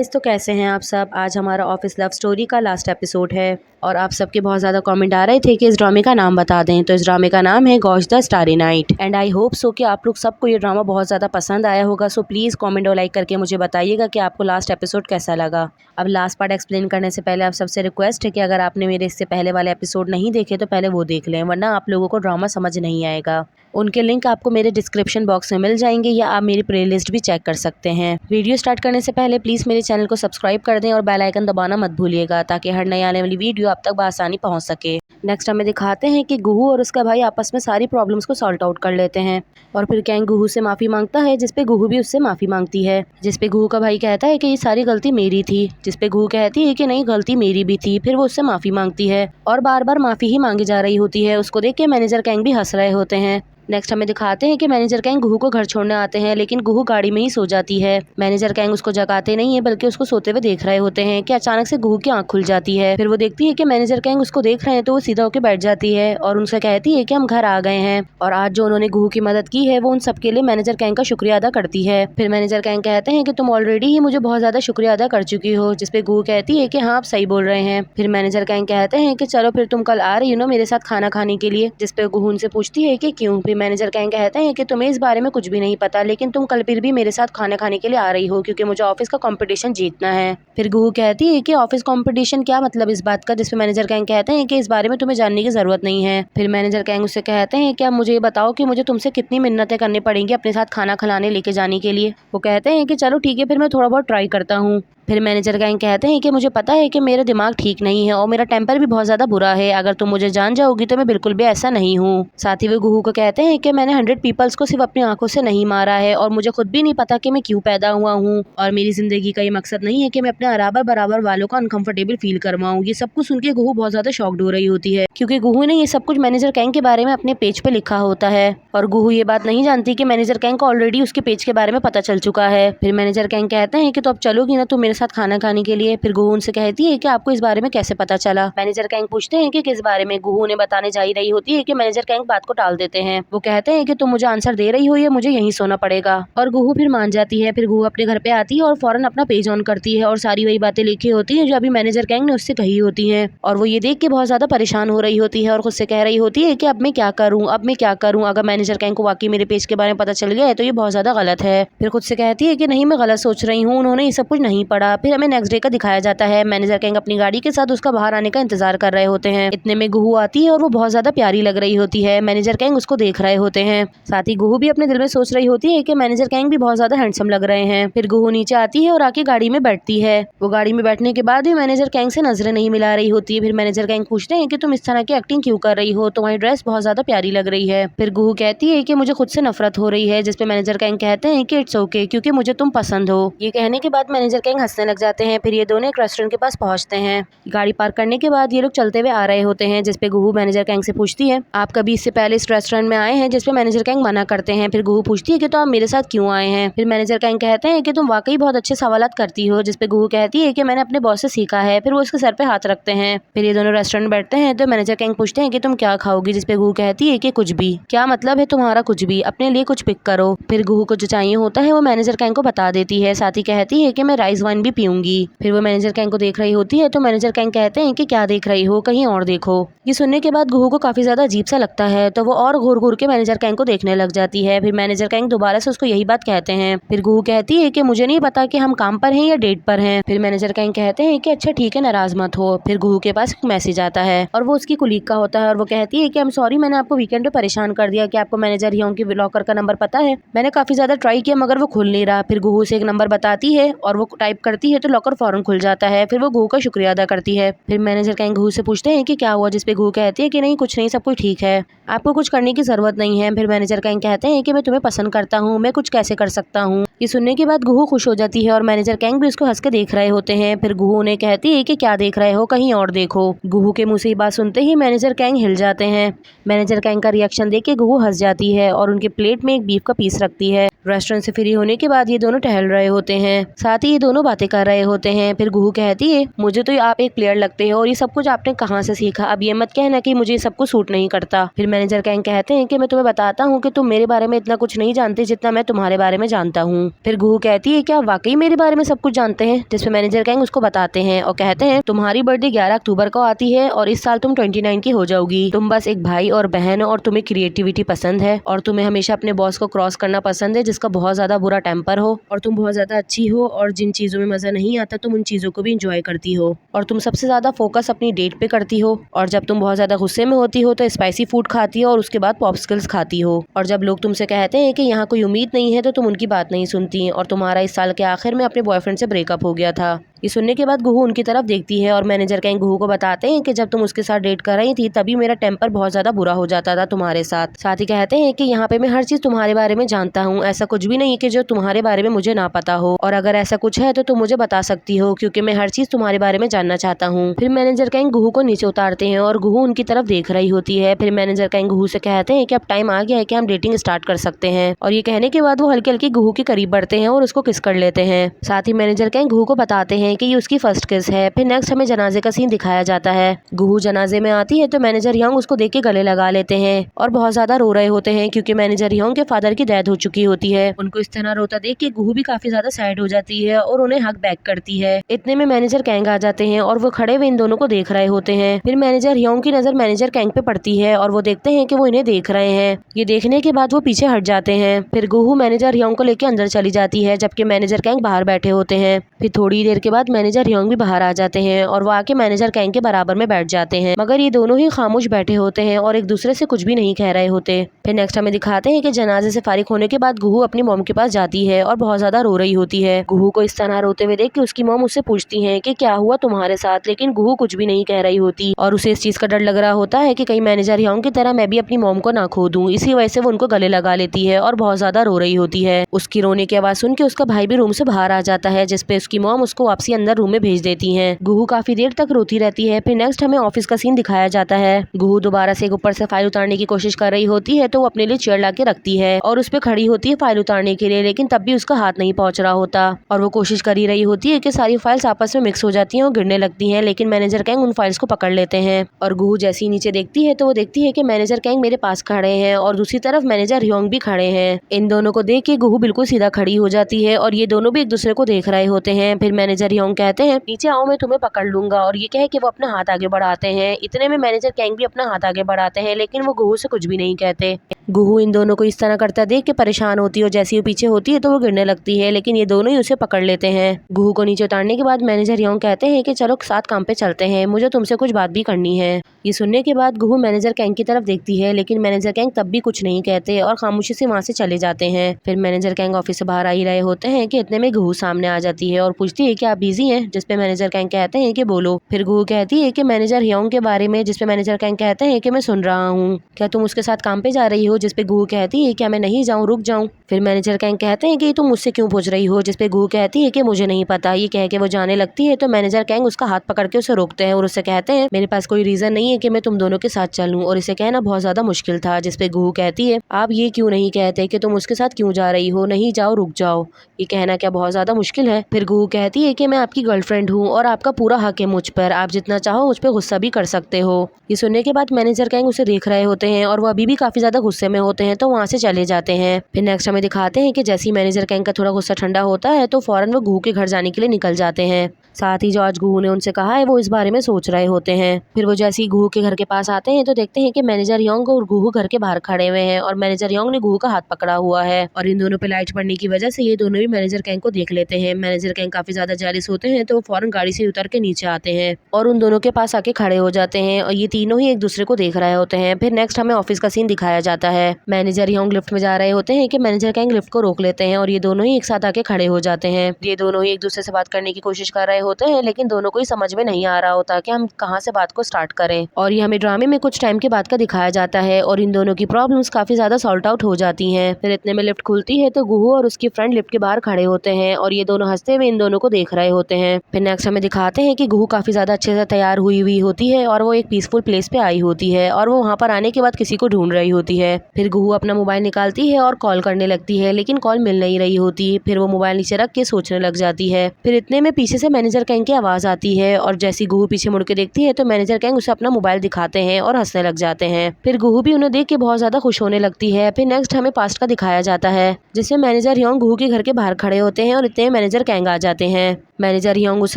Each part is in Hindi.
गाइस, तो कैसे हैं आप सब। आज हमारा ऑफिस लव स्टोरी का लास्ट एपिसोड है और आप सबके बहुत ज़्यादा कमेंट आ रहे थे कि इस ड्रामे का नाम बता दें। तो इस ड्रामे का नाम है gosh the starry night and I hope so कि आप लोग सबको ये ड्रामा बहुत ज़्यादा पसंद आया होगा। सो प्लीज़ कमेंट और लाइक करके मुझे बताइएगा कि आपको लास्ट एपिसोड कैसा लगा। अब लास्ट पार्ट एक्सप्लेन करने से पहले आप सबसे रिक्वेस्ट है कि अगर आपने मेरे इससे पहले वाले एपिसोड नहीं देखे तो पहले वो देख लें, वरना आप लोगों को ड्रामा समझ नहीं आएगा। उनके लिंक आपको मेरे डिस्क्रिप्शन बॉक्स में मिल जाएंगे या आप मेरी प्लेलिस्ट भी चेक कर सकते हैं। वीडियो स्टार्ट करने से पहले प्लीज़ मेरे चैनल को सब्सक्राइब कर दें और बेल आइकन दबाना मत भूलिएगा ताकि हर नई आने वाली वीडियो आप तक बआसानी पहुंच सके। नेक्स्ट हमें दिखाते हैं कि गुहू और उसका भाई आपस में सारी प्रॉब्लम्स को सॉल्ट आउट कर लेते हैं और फिर कैंग गुहू से माफ़ी मांगता है, जिसपे गुहू भी उससे माफ़ी मांगती है, जिसपे गुहू का भाई कहता है कि ये सारी गलती मेरी थी, जिसपे गुहू कहती है कि नहीं गलती मेरी भी थी। फिर वो उससे माफ़ी मांगती है और बार बार माफ़ी ही मांगी जा रही होती है। उसको देख के मैनेजर कैंग भी हंस रहे होते हैं। नेक्स्ट हमें दिखाते हैं कि मैनेजर कैंग गुहू को घर छोड़ने आते हैं, लेकिन गुहू गाड़ी में ही सो जाती है। मैनेजर कैंग उसको जगाते नहीं है बल्कि उसको सोते हुए देख रहे होते हैं कि अचानक से गुहू की आंख खुल जाती है। फिर वो देखती है कि मैनेजर कैंग उसको देख रहे हैं तो वो सीधा होकर बैठ जाती है और उनसे कहती है कि हम घर आ गए हैं और आज जो उन्होंने गुहू की मदद की है वो उन सबके लिए मैनेजर कैंग का शुक्रिया अदा करती है। फिर मैनेजर कैंग कहते हैं कि तुम ऑलरेडी ही मुझे बहुत ज्यादा शुक्रिया अदा कर चुकी हो, जिसपे गुहू कहती है कि हाँ आप सही बोल रहे हैं। फिर मैनेजर कैंग कहते हैं कि चलो फिर तुम कल आ रही हो मेरे साथ खाना खाने के लिए, जिसपे गुहू उनसे पूछती है कि क्यों। फिर मैनेजर कैंग कहते हैं कि तुम्हें इस बारे में कुछ भी नहीं पता, लेकिन तुम कल फिर भी मेरे साथ खाना खाने के लिए आ रही हो क्योंकि मुझे ऑफिस का कंपटीशन जीतना है। फिर गुहू कहती है कि ऑफिस कंपटीशन क्या मतलब इस बात का, जिसपे मैनेजर कैंग कहते हैं कि इस बारे में तुम्हें जानने की जरूरत नहीं है। फिर मैनेजर कैंग उससे कहते हैं कि अब मुझे ये बताओ कि मुझे तुमसे कितनी मिन्नतें करनी पड़ेंगी अपने साथ खाना खिलाने लेके जाने के लिए। वो कहते हैं कि चलो ठीक है, फिर मैं थोड़ा बहुत ट्राई करता हूँ। फिर मैनेजर कैंग कहते हैं कि मुझे पता है कि मेरा दिमाग ठीक नहीं है और मेरा टेम्पर भी बहुत ज़्यादा बुरा है, अगर तुम मुझे जान जाओगी तो मैं बिल्कुल भी ऐसा नहीं हूँ। साथ ही वे गुहू को कहते हैं कि मैंने 100 पीपल्स को सिर्फ अपनी आंखों से नहीं मारा है और मुझे खुद भी नहीं पता कि मैं क्यों पैदा हुआ हूँ और मेरी जिंदगी का ये मकसद नहीं है कि मैं अपने बराबर बराबर वालों को अनकंफर्टेबल फील करवाऊँ। ये सब कुछ सुन के गुहू बहुत ज़्यादा शॉक्ड हो रही होती है क्योंकि गुहू ने ये सब कुछ मैनेजर कैंग के बारे में अपने पेज पे लिखा होता है और गुहू ये बात नहीं जानती कि मैनेजर कैंग को ऑलरेडी उसके पेज के बारे में पता चल चुका है। फिर मैनेजर कैंग कहते हैं कि तो अब चलोगी ना तुम मेरे साथ खाना खाने के लिए। फिर गुहू उनसे कहती है कि आपको इस बारे में कैसे पता चला। मैनेजर कैंग पूछते हैं कि किस बारे में। गुहू ने बताने जा रही होती है कि मैनेजर कैंग बात को टाल देते हैं। वो कहते हैं कि तुम मुझे आंसर दे रही हो या मुझे यहीं सोना पड़ेगा, और गुहू फिर मान जाती है। फिर गुहू अपने घर पे आती है और फौरन अपना पेज ऑन करती है और सारी वही बातें लिखी होती है जो अभी मैनेजर कैंग ने उससे कही होती है और वो ये देख के बहुत ज्यादा परेशान हो रही होती है और खुद से कह रही होती है कि अब मैं क्या करूँ, अब मैं क्या करूँ। अगर मैनेजर कैंग को वाकई मेरे पेज के बारे में पता चल गया है तो ये बहुत ज्यादा गलत है। फिर खुद से कहती है कि नहीं मैं गलत सोच रही हूँ, उन्होंने ये सब कुछ नहीं पढ़ा। फिर हमें नेक्स्ट डे का दिखाया जाता है। मैनेजर कैंग अपनी गाड़ी के साथ उसका बाहर आने का इंतजार कर रहे होते हैं। इतने में गुहू आती है और वो बहुत ज्यादा प्यारी लग रही होती है। मैनेजर कैंग उसको देख रहे होते हैं। साथ ही गुहू भी अपने दिल में सोच रही होती है कि मैनेजर कैंग भी बहुत ज्यादा हैंडसम लग रहे हैं। फिर गुहू नीचे आती है और आके गाड़ी में बैठती है। वो गाड़ी में बैठने के बाद भी मैनेजर कैंग से नजरें नहीं मिला रही होती है। फिर मैनेजर कैंग पूछते हैं कि तुम इस तरह की एक्टिंग क्यों कर रही हो, तुम्हारी ड्रेस बहुत ज्यादा प्यारी लग रही है। फिर गुहू कहती है कि मुझे खुद से नफरत हो रही है, जिसपे मैनेजर कैंग कहते हैं कि इट्स ओके क्योंकि मुझे तुम पसंद हो। ये कहने के बाद मैनेजर कैंग हंसने लग जाते हैं। फिर ये दोनों एक रेस्टोरेंट के पास पहुंचते हैं। गाड़ी पार्क करने के बाद ये लोग चलते हुए आ रहे होते हैं, जिसपे गुहू मैनेजर कैंग से पूछती है आप कभी इससे पहले इस रेस्टोरेंट में आए हैं, जिसपे मैनेजर कैंग मना करते हैं। फिर गुहू पूछती है कि तो आप मेरे साथ क्यों आए हैं। फिर मैनेजर कैंग कहते हैं कि तुम वाकई बहुत अच्छे सवालात करती हो, जिसपे गुहू कहती है कि मैंने अपने बॉस से सीखा है। फिर वो उसके सर पे हाथ रखते हैं। फिर ये दोनों रेस्टोरेंट बैठते हैं तो मैनेजर कैंग पूछते हैं कि तुम क्या खाओगी, जिसपे गुहू कहती है कि कुछ भी। क्या मतलब है तुम्हारा कुछ भी, अपने लिए कुछ पिक करो। फिर गुहू को जो चाहिए होता है वो मैनेजर कैंग को बता देती है। साथ ही कहती है कि मैं राइस वाइन भी पीऊंगी। फिर वो मैनेजर कैंग को देख रही होती है तो मैनेजर कैंग कहते हैं कि क्या देख रही हो, कहीं और देखो। ये सुनने के बाद गुहू को काफी ज्यादा अजीब सा लगता है तो वो और घूर घूर के मैनेजर कैंग को देखने लग जाती है। फिर मैनेजर कैंग दोबारा से उसको यही बात कहते हैं। फिर गुहू कहती है कि मुझे नहीं पता कि हम काम पर हैं या डेट पर हैं। फिर मैनेजर कैंग कहते हैं कि अच्छा ठीक है, नाराज मत हो। फिर गुहू के पास एक मैसेज आता है और वो उसकी कुलीग का होता है और वो कहती है कि आई एम सॉरी, मैंने आपको वीकेंड पे परेशान कर दिया। कि आपको मैनेजर हियोंग की लॉकर का नंबर पता है? मैंने काफी ज्यादा ट्राई किया मगर वो खुल नहीं रहा। फिर गुहू से एक नंबर बताती है और वो टाइप करती है तो लॉकर फौरन खुल जाता है। फिर वो गुहू का शुक्रिया अदा करती है। फिर मैनेजर कैंग गुहू से पूछते हैं कि क्या हुआ, जिसपे गुहू कहती है कि नहीं कुछ नहीं, सब कुछ ठीक है, आपको कुछ करने की जरूरत नहीं है। फिर मैनेजर कैंग कहते हैं कि मैं तुम्हें पसंद करता हूँ, मैं कुछ कैसे कर सकता हूँ। ये सुनने के बाद गुहू खुश हो जाती है और मैनेजर कैंग भी उसको हंस के देख रहे होते हैं। फिर गुहू उन्हें कहती है कि क्या देख रहे हो, कहीं और देखो। गुहू के मुंह से ये बात सुनते ही मैनेजर कैंग हिल जाते हैं। मैनेजर कैंग का रिएक्शन देख के गुहू हंस जाती है और उनके प्लेट में एक बीफ का पीस रखती है। रेस्टोरेंट से फ्री होने के बाद ये दोनों टहल रहे होते हैं, साथ ही ये दोनों बातें कर रहे होते हैं। फिर गुहू कहती है मुझे तो आप एक प्लेयर लगते हैं और ये सब कुछ आपने कहाँ से सीखा, अब ये मत कहना कि मुझे ये सब कुछ सूट नहीं करता। फिर मैनेजर कैंग कहते हैं कि मैं तुम्हें बताता हूँ कि तुम मेरे बारे में इतना कुछ नहीं जानते जितना मैं तुम्हारे बारे में जानता हूँ। हूँ। फिर गुहू कहती है क्या आप वाकई मेरे बारे में सब कुछ जानते हैं, जिसपे मैनेजर कैंग उसको बताते हैं और कहते हैं तुम्हारी बर्थडे 11 अक्टूबर को आती है और इस साल तुम 29 की हो जाओगी। तुम बस एक भाई और बहन हो और तुम्हें क्रिएटिविटी पसंद है और तुम्हें हमेशा अपने बॉस को क्रॉस करना पसंद है जिसका बहुत ज्यादा बुरा टेम्पर हो, और तुम बहुत ज्यादा अच्छी हो और जिन चीजों में मजा नहीं आता तुम उन चीजों को भी इंजॉय करती हो, और तुम सबसे ज्यादा फोकस अपनी डेट पे करती हो, और जब तुम बहुत ज्यादा गुस्से में होती हो तो स्पाइसी फूड खाती हो और उसके बाद पॉप्सिकल्स खाती हो, और जब लोग तुमसे कहते हैं कि यहाँ कोई उम्मीद नहीं है तो तुम उनकी बात नहीं सुनती, और तुम्हारा इस साल के आखिर में अपने बॉयफ्रेंड से ब्रेकअप हो गया था। ये सुनने के बाद गुहू उनकी तरफ देखती है और मैनेजर कैंग गुहू को बताते हैं कि जब तुम उसके साथ डेट कर रही थी तभी मेरा टेम्पर बहुत ज्यादा बुरा हो जाता था तुम्हारे साथ। साथ ही कहते हैं कि यहाँ पे मैं हर चीज तुम्हारे बारे में जानता हूँ, ऐसा कुछ भी नहीं कि जो तुम्हारे बारे में मुझे ना पता हो, और अगर ऐसा कुछ है तो तुम मुझे बता सकती हो क्योंकि मैं हर चीज तुम्हारे बारे में जानना चाहता हूँ। फिर मैनेजर कैंग गुहू को नीचे उतारते हैं और गुहू उनकी तरफ देख रही होती है। फिर मैनेजर कैंग गुहू से कहते हैं कि अब टाइम आ गया है कि हम डेटिंग स्टार्ट कर सकते हैं, और ये कहने के बाद वो हल्के हल्के गुहू के करीब बढ़ते हैं और उसको किस कर लेते हैं। साथ ही मैनेजर कैंग गुहू को बताते हैं कि ये उसकी फर्स्ट किस है। फिर नेक्स्ट हमें जनाजे का सीन दिखाया जाता है। गुहू जनाजे में आती है तो मैनेजर यंग उसको देख के गले लगा लेते हैं और बहुत ज्यादा रो रहे होते हैं क्योंकि मैनेजर यंग के फादर की डेथ हो चुकी होती है। उनको इस तरह रोता देख के गुहू भी काफी ज्यादा सैड हो जाती है और उन्हें हक बैक करती है। इतने में मैनेजर कैंग आ जाते हैं और वो खड़े हुए इन दोनों को देख रहे होते हैं। फिर मैनेजर यंग की नजर मैनेजर कैंग पे पड़ती है और वो देखते हैं कि वो इन्हें देख रहे हैं। ये देखने के बाद वो पीछे हट जाते हैं। फिर गुहू मैनेजर यंग को लेकर अंदर चली जाती है जबकि मैनेजर कैंग बाहर बैठे होते हैं। फिर थोड़ी देर के बाद मैनेजर यंग भी बाहर आ जाते हैं और वो आके मैनेजर कैंग के बराबर में बैठ जाते हैं, मगर ये दोनों ही खामोश बैठे होते हैं और एक दूसरे से कुछ भी नहीं कह रहे होते। फिर नेक्स्ट हमें दिखाते हैं कि जनाजे से फारिग होने के बाद गुहू अपनी मॉम के पास जाती है और बहुत ज्यादा रो रही होती है। गुहू को इस तरह रोते हुए देख के उसकी मॉम उससे पूछती है कि क्या हुआ तुम्हारे साथ, लेकिन गुहू कुछ भी नहीं कह रही होती और उसे इस चीज का डर लग रहा होता है कि कहीं मैनेजर यंग की तरह मैं भी अपनी मॉम को ना खो दूं। इसी वजह से वो उनको गले लगा लेती है और बहुत ज्यादा रो रही होती है। उसकी रोने की आवाज सुन के उसका भाई भी रूम से बाहर आ जाता है जिसपे उसकी मॉम उसको वापसी अंदर रूम में भेज देती है। गुहू काफी देर तक रोती रहती है। फिर नेक्स्ट हमें ऑफिस का सीन दिखाया जाता है। गुहू दोबारा से ऊपर से फाइल उतारने की कोशिश कर रही होती है तो वो अपने लिए चेयर लाके रखती है और उस पे खड़ी होती है फाइल उतारने के लिए, लेकिन तब भी उसका हाथ नहीं पहुंच रहा होता और वो कोशिश कर ही रही होती है कि सारी फाइल्स आपस में मिक्स हो जाती हैं और गिरने लगती हैं, लेकिन मैनेजर कैंग उन फाइल्स को पकड़ लेते हैं। और गुहू जैसे ही नीचे देखती है तो वो देखती है कि मैनेजर कैंग मेरे पास खड़े हैं और दूसरी तरफ मैनेजर योंग भी खड़े हैं। इन दोनों को देख के गुहू बिल्कुल सीधा खड़ी हो जाती है और ये दोनों भी एक दूसरे को देख रहे होते हैं। फिर मैनेजर योंग कहते हैं नीचे आओ मैं तुम्हें पकड़ लूंगा, और ये कह के वो अपना हाथ आगे बढ़ाते हैं। इतने में मैनेजर कैंग भी अपना हाथ आगे बढ़ाते हैं लेकिन वो गुहू से कुछ भी नहीं कहते। गुहू इन दोनों को इस तरह करता देख के परेशान होती है और जैसे ही पीछे होती है तो वो गिरने लगती है, लेकिन ये दोनों ही उसे पकड़ लेते हैं। गुहू को नीचे उतारने के बाद मैनेजर योंग कहते हैं कि चलो साथ काम पे चलते हैं, मुझे तुमसे कुछ बात भी करनी है। ये सुनने के बाद गुहू मैनेजर कैंग की तरफ देखती है लेकिन मैनेजर कैंग तब भी कुछ नहीं कहते और खामोशी से वहाँ से चले जाते हैं। फिर मैनेजर कैंग ऑफिस से बाहर आ ही रहे होते हैं कि इतने में गुहू सामने आ जाती है और पूछती है कि आप बिजी हैं, जिसपे मैनेजर कैंग कहते हैं कि बोलो। फिर गुहू कहती है कि मैनेजर योंग के बारे में, जिसपे मैनेजर कैंग कहते हैं कि मैं सुन रहा हूँ, क्या तुम उसके साथ काम पे जा रही हो, जिसपे गुहू कहती है क्या मैं नहीं जाऊँ, रुक जाऊँ। फिर मैनेजर कैंग कहते हैं कि तुम मुझसे क्यों पूछ रही हो, जिसपे गुहू कहती है कि मुझे नहीं पता। ये कह के वो जाने लगती है तो मैनेजर कैंग उसका हाथ पकड़ के उसे रोकते हैं और उससे कहते हैं मेरे पास कोई रीजन नहीं है कि मैं तुम दोनों के साथ चलूं, और इसे कहना बहुत ज्यादा मुश्किल था। जिसपे गुहू कहती है आप ये क्यों नहीं कहते कि तुम उसके साथ क्यों जा रही हो, नहीं जाओ रुक जाओ, ये कहना क्या बहुत ज्यादा मुश्किल है। फिर गुहू कहती है कि मैं आपकी गर्लफ्रेंड हूँ और आपका पूरा हक है मुझ पर, आप जितना चाहो मुझ पर गुस्सा भी कर सकते हो। ये सुनने के बाद मैनेजर कैंग उसे देख रहे होते हैं और वो अभी भी काफी ज्यादा गुस्से में होते हैं तो वहाँ से चले जाते हैं। फिर नेक्स्ट हमें दिखाते हैं कि जैसे ही मैनेजर कैंग का थोड़ा गुस्सा ठंडा होता है तो फौरन वो गुहू के घर जाने के लिए निकल जाते हैं। साथ ही जो आज गुहू ने उनसे कहा है वो इस बारे में सोच रहे होते हैं। फिर वो जैसे ही गुहू के घर के पास आते हैं तो देखते हैं कि मैनेजर योंग और गुहू घर के बाहर खड़े हुए हैं और मैनेजर योंग ने गुहू का हाथ पकड़ा हुआ है और इन दोनों पे लाइट पड़ने की वजह से ये दोनों भी मैनेजर कैंग को देख लेते हैं। मैनेजर कैंग काफी ज्यादा जेलस होते हैं तो वो फौरन गाड़ी से उतर के नीचे आते हैं और उन दोनों के पास आके खड़े हो जाते हैं और ये तीनों ही एक दूसरे को देख रहे होते हैं। फिर नेक्स्ट हमें ऑफिस का सीन दिखाया जाता है। मैनेजर योंग लिफ्ट में जा रहे होते हैं कि मैनेजर कैंग लिफ्ट को रोक लेते हैं और ये दोनों ही एक साथ आके खड़े हो जाते हैं। ये दोनों ही एक दूसरे से बात करने की कोशिश कर रहे होते हैं लेकिन दोनों को ही समझ में नहीं आ रहा होता कि हम कहाँ से बात को स्टार्ट करें, और ये हमें ड्रामे में कुछ टाइम के बाद का दिखाया जाता है और इन दोनों की प्रॉब्लम्स काफी ज्यादा सॉल्ट आउट हो जाती हैं। फिर इतने में लिफ्ट खुलती है तो गुहू और उसकी फ्रेंड लिफ्ट के बाहर खड़े होते हैं और ये दोनों हंसते हुए इन दोनों को देख रहे होते हैं। फिर नेक्स्ट हमें दिखाते हैं कि गुहू काफी ज्यादा अच्छे से तैयार हुई होती है और वो एक पीसफुल प्लेस पे आई होती है और वो वहाँ पर आने के बाद किसी को ढूंढ रही होती है। फिर गुहू अपना मोबाइल निकालती है और कॉल करने लगती है लेकिन कॉल मिल नहीं रही होती। फिर वो मोबाइल नीचे रख के सोचने लग जाती है। फिर इतने में पीछे से मैनेजर मैनेजर कैंग की आवाज़ आती है और जैसी गुहू पीछे मुड़ के देखती है तो मैनेजर कैंग उसे अपना मोबाइल दिखाते हैं और हंसने लग जाते हैं। फिर गुहू भी उन्हें देख के बहुत ज्यादा खुश होने लगती है। फिर नेक्स्ट हमें पास्ट का दिखाया जाता है जिसमें मैनेजर योंग गुहू के घर के बाहर खड़े होते हैं और इतने मैनेजर कैंग आ जाते हैं। मैनेजर योंग उस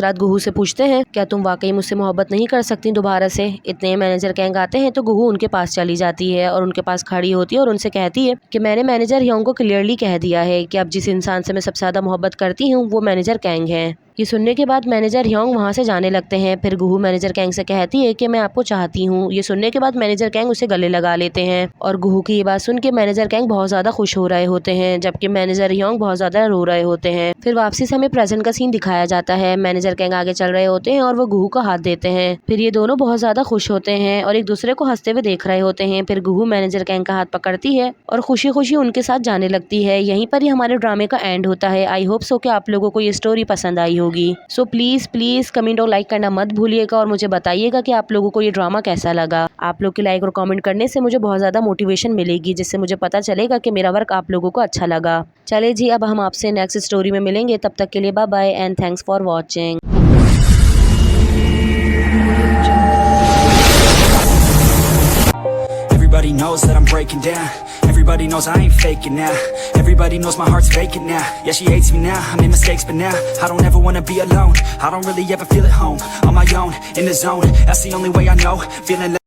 रात गुहू से पूछते हैं क्या तुम वाकई मुझसे मोहब्बत नहीं कर सकती दोबारा से। इतने मैनेजर कैंग आते हैं तो गुहू उनके पास चली जाती है और उनके पास खड़ी होती है और उनसे कहती है कि मैंने मैनेजर योंग को क्लियरली कह दिया है कि अब जिस इंसान से मैं सबसे ज्यादा मोहब्बत करती हूँ वो मैनेजर कैंग है। ये सुनने के बाद मैनेजर योंग वहाँ से जाने लगते हैं। फिर गुहू मैनेजर कैंग से कहती है कि मैं आपको चाहती हूँ। ये सुनने के बाद मैनेजर कैंग उसे गले लगा लेते हैं और गुहू की ये बात सुन के मैनेजर कैंग बहुत ज्यादा खुश हो रहे होते हैं जबकि मैनेजर योंग बहुत ज्यादा रो रहे होते हैं। फिर वापसी से हमें प्रेजेंट का सीन दिखाया जाता है। मैनेजर कैंग आगे चल रहे होते हैं और वो गुहू को हाथ देते हैं। फिर ये दोनों बहुत ज्यादा खुश होते हैं और एक दूसरे को हंसते हुए देख रहे होते हैं। फिर गुहू मैनेजर कैंग का हाथ पकड़ती है और खुशी खुशी उनके साथ जाने लगती है। यहीं पर ही हमारे ड्रामे का एंड होता है। आई होप सो कि आप लोगों को ये स्टोरी पसंद आई होगी। सो प्लीज कमेंट और लाइक करना मत भूलिएगा और मुझे बताइएगा कि आप लोगों को ये ड्रामा कैसा लगा। आप लोग के लाइक और कमेंट करने से मुझे बहुत ज्यादा मोटिवेशन मिलेगी जिससे मुझे पता चलेगा कि मेरा वर्क आप लोगों को अच्छा लगा। चले जी, अब हम आपसे नेक्स्ट स्टोरी में मिलेंगे। तब तक के लिए bye bye and thanks for watching. Everybody knows that I'm breaking down. Everybody knows I ain't faking now. Everybody knows my heart's vacant now. Yeah, she hates me now, I made mistakes but now I don't ever wanna be alone. I don't really ever feel at home. On my own, in the zone, that's the only way I know. Feeling